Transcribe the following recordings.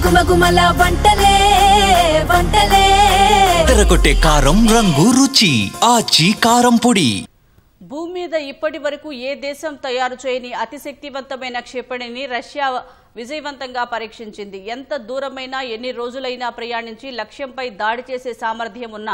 గుమగుమల వంటలే వంటలే తెరకొట్టే కారం రంగు రుచి ఆచి కారం పొడి. భూమి మీద ఇప్పటి వరకు ఏ దేశం తయారు చేయని అతి శక్తివంతమైన క్షిపణిని రష్యా విజయవంతంగా పరీక్షించింది. ఎంత దూరమైనా ఎన్ని రోజులైనా ప్రయాణించి లక్ష్యంపై దాడి చేసే సామర్థ్యం ఉన్న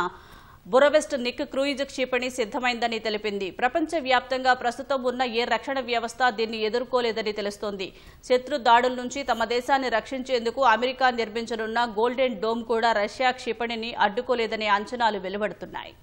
బురవెస్ట్ నిక్ క్రూయిజ్ క్షిపణి సిద్ధమైందని తెలిపింది. ప్రపంచవ్యాప్తంగా ప్రస్తుతం ఉన్న ఏ రక్షణ వ్యవస్థ దీన్ని ఎదుర్కోలేదని తెలుస్తోంది. శత్రు దాడుల నుంచి తమ దేశాన్ని రక్షించేందుకు అమెరికా నిర్మించనున్న గోల్డెన్ డోమ్ కూడా రష్యా క్షిపణిని అడ్డుకోలేదనే అంచనాలు వెలువడుతున్నాయి.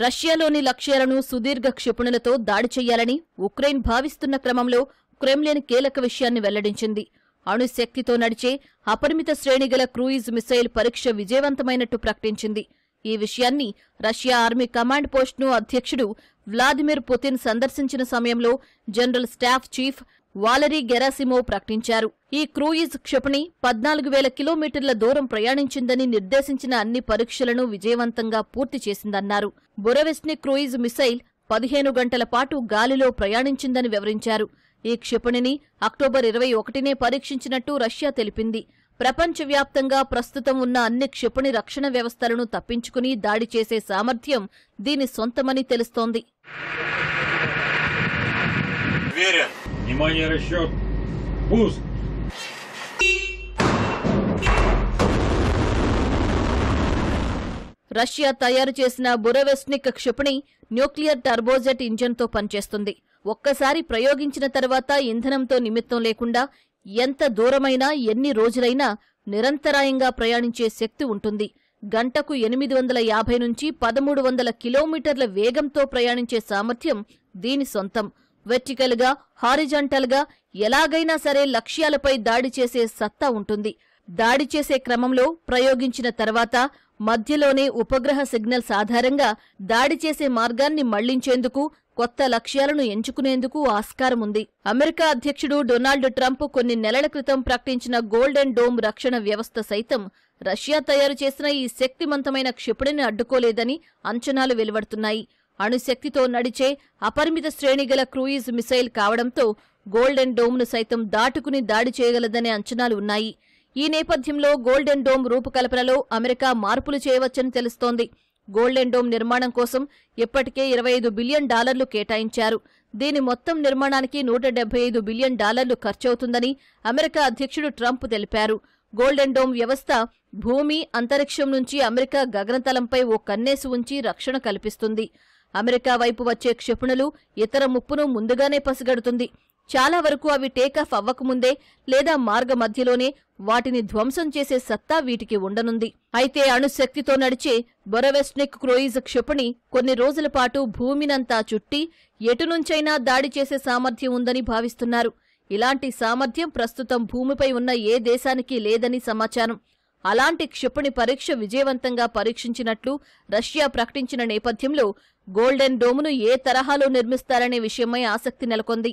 రష్యాలోని లక్ష్యాలను సుదీర్ఘ క్షిపణులతో దాడి చేయాలని ఉక్రెయిన్ భావిస్తున్న క్రమంలో క్రెమ్లిన్ కీలక విషయాన్ని వెల్లడించింది. అణుశక్తితో నడిచే అపరిమిత శ్రేణిగల క్రూయిజ్ మిసైల్ పరీక్ష విజయవంతమైనట్టు ప్రకటించింది. ఈ విషయాన్ని రష్యా ఆర్మీ కమాండ్ పోస్ట్ను అధ్యక్షుడు వ్లాదిమిర్ పుతిన్ సందర్శించిన సమయంలో జనరల్ స్టాఫ్ చీఫ్ వాలరీ గెరాసిమోవ్ ప్రకటించారు. ఈ క్రూయిజ్ క్షిపణి 14,000 కిలోమీటర్ల దూరం ప్రయాణించిందని నిర్దేశించిన అన్ని పరీక్షలను విజయవంతంగా పూర్తి చేసిందన్నారు. బురవెస్ట్ని క్రూయిజ్ మిసైల్ 15 గంటల పాటు గాలిలో ప్రయాణించిందని వివరించారు. ఈ క్షిపణిని అక్టోబర్ 21నే పరీక్షించినట్టు రష్యా తెలిపింది. ప్రపంచవ్యాప్తంగా ప్రస్తుతం ఉన్న అన్ని క్షిపణి రక్షణ వ్యవస్థలను తప్పించుకుని దాడి చేసే సామర్థ్యం దీని సొంతమని తెలుస్తోంది. రష్యా తయారు చేసిన బురవెస్ట్నిక్ క్షిపణి న్యూక్లియర్ టర్బోజెట్ ఇంజన్తో పనిచేస్తుంది. ఒక్కసారి ప్రయోగించిన తర్వాత ఇంధనంతో నిమిత్తం లేకుండా ఎంత దూరమైనా ఎన్ని రోజులైనా నిరంతరాయంగా ప్రయాణించే శక్తి ఉంటుంది. గంటకు 850 నుంచి 1300 కిలోమీటర్ల వేగంతో ప్రయాణించే సామర్థ్యం దీని సొంతం. వెర్టికల్గా, హారిజాంటల్గా ఎలాగైనా సరే లక్ష్యాలపై దాడి చేసే సత్తా ఉంటుంది. దాడి చేసే క్రమంలో ప్రయోగించిన తర్వాత మధ్యలోనే ఉపగ్రహ సిగ్నల్స్ ఆధారంగా దాడి చేసే మార్గాన్ని మళ్లించేందుకు, కొత్త లక్ష్యాలను ఎంచుకునేందుకు ఆస్కారముంది. అమెరికా అధ్యక్షుడు డొనాల్డ్ ట్రంప్ కొన్ని నెలల క్రితం ప్రకటించిన గోల్డెన్ డోమ్ రక్షణ వ్యవస్థ సైతం రష్యా తయారు చేసిన ఈ శక్తివంతమైన క్షిపణిని అడ్డుకోలేదని అంచనాలు వెలువడుతున్నాయి. అణుశక్తితో నడిచే అపరిమిత శ్రేణిగల క్రూయిజ్ మిసైల్ కావడంతో గోల్డెన్ డోమ్ను సైతం దాటుకుని దాడి చేయగలదనే అంచనాలు ఉన్నాయి. ఈ నేపథ్యంలో గోల్డెన్ డోమ్ రూపకల్పనలో అమెరికా మార్పులు చేయవచ్చని తెలుస్తోంది. గోల్డెన్ డోమ్ నిర్మాణం కోసం ఇప్పటికే $25 బిలియన్ కేటాయించారు. దీని మొత్తం నిర్మాణానికి $175 బిలియన్ ఖర్చవుతుందని అమెరికా అధ్యక్షుడు ట్రంప్ తెలిపారు. గోల్డెన్ డోమ్ వ్యవస్థ భూమి, అంతరిక్షం నుంచి అమెరికా గగనతలంపై ఓ కన్నేసి ఉంచి రక్షణ కల్పిస్తుంది. అమెరికా వైపు వచ్చే క్షిపణులు, ఇతర ముప్పును ముందుగానే పసిగడుతుంది. చాలా వరకు అవి టేకాఫ్ అవ్వకముందే లేదా మార్గ మధ్యలోనే వాటిని ధ్వంసం చేసే సత్తా వీటికి ఉండనుంది. అయితే అణుశక్తితో నడిచే బొరవెస్ట్నిక్ క్రూయిజ్ క్షిపణి కొన్ని రోజుల పాటు భూమినంతా చుట్టి ఎటునుంచైనా దాడి చేసే సామర్థ్యం ఉందని భావిస్తున్నారు. ఇలాంటి సామర్థ్యం ప్రస్తుతం భూమిపై ఉన్న ఏ దేశానికి లేదని సమాచారం. అలాంటి క్షిపణి పరీక్ష విజయవంతంగా పరీక్షించినట్లు రష్యా ప్రకటించిన నేపథ్యంలో గోల్డెన్ డోమ్ను ఏ తరహాలో నిర్మిస్తారనే విషయమై ఆసక్తి నెలకొంది.